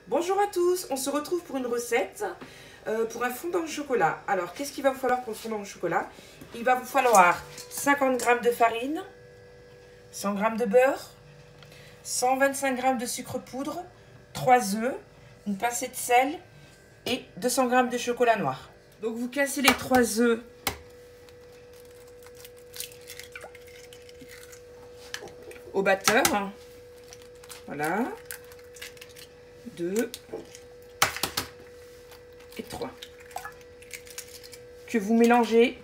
Bonjour à tous, on se retrouve pour une recette pour un fondant au chocolat. Alors, qu'est-ce qu'il va vous falloir pour le fondant au chocolat? Il va vous falloir 50 g de farine, 100 g de beurre, 125 g de sucre poudre, 3 œufs, une pincée de sel et 200 g de chocolat noir. Donc, vous cassez les 3 œufs au batteur. Voilà. 2 et 3 que vous mélangez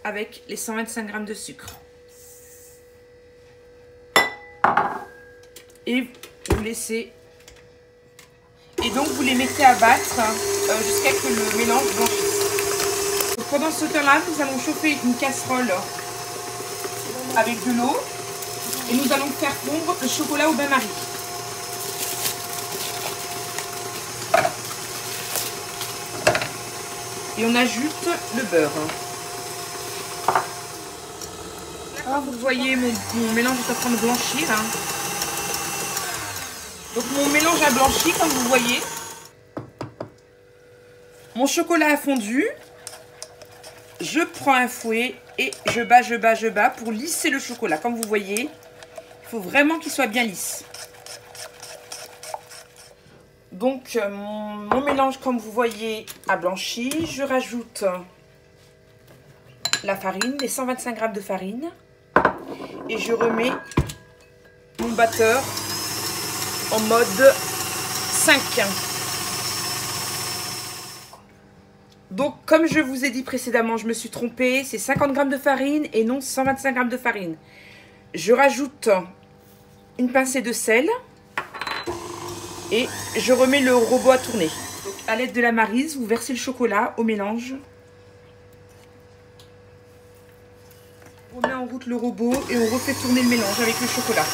avec les 125 g de sucre et vous laissez, et donc vous les mettez à battre jusqu'à ce que le mélange blanchisse. Donc pendant ce temps là, nous allons chauffer une casserole avec de l'eau et nous allons faire fondre le chocolat au bain-marie. Et on ajoute le beurre. Là, vous voyez, mon mélange est en train de blanchir. Donc mon mélange a blanchi, comme vous voyez. Mon chocolat a fondu. Je prends un fouet et je bats pour lisser le chocolat. Comme vous voyez, il faut vraiment qu'il soit bien lisse. Donc, mon mélange, comme vous voyez, a blanchi. Je rajoute la farine, les 125 g de farine. Et je remets mon batteur en mode 5. Donc, comme je vous ai dit précédemment, je me suis trompée. C'est 50 g de farine et non 125 g de farine. Je rajoute une pincée de sel. Et je remets le robot à tourner. Donc, à l'aide de la maryse, vous versez le chocolat au mélange. On met en route le robot et on refait tourner le mélange avec le chocolat.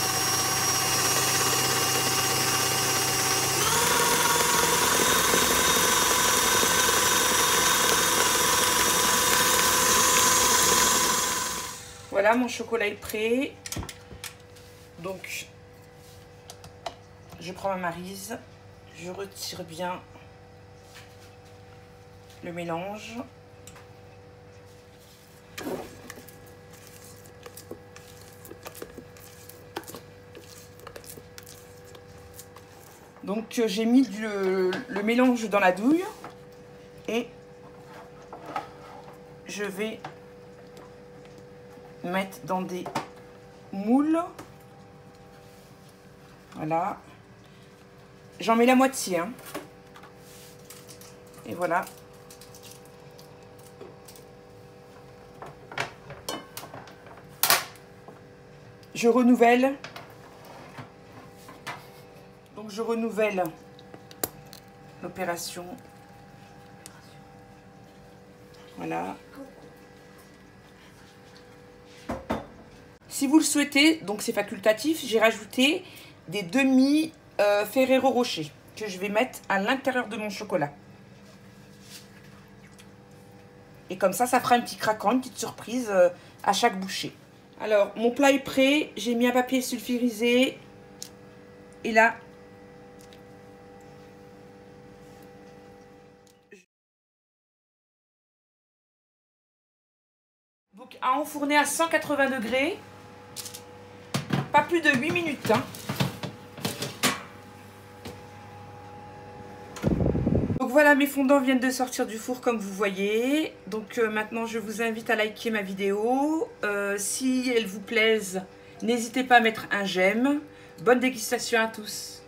Voilà, mon chocolat est prêt. Donc, je prends ma maryse, je retire bien le mélange. Donc j'ai mis le mélange dans la douille et je vais mettre dans des moules. Voilà. J'en mets la moitié. Et voilà. Je renouvelle. Donc je renouvelle l'opération. Voilà. Si vous le souhaitez, donc c'est facultatif, j'ai rajouté des demi Ferrero Rocher que je vais mettre à l'intérieur de mon chocolat. Et comme ça fera un petit craquant, une petite surprise à chaque bouchée. Alors, mon plat est prêt. J'ai mis un papier sulfurisé. Et là, donc à enfourner à 180 degrés. Pas plus de 8 minutes. Donc voilà, mes fondants viennent de sortir du four comme vous voyez. Donc maintenant je vous invite à liker ma vidéo. Si elle vous plaise, n'hésitez pas à mettre un j'aime. Bonne dégustation à tous.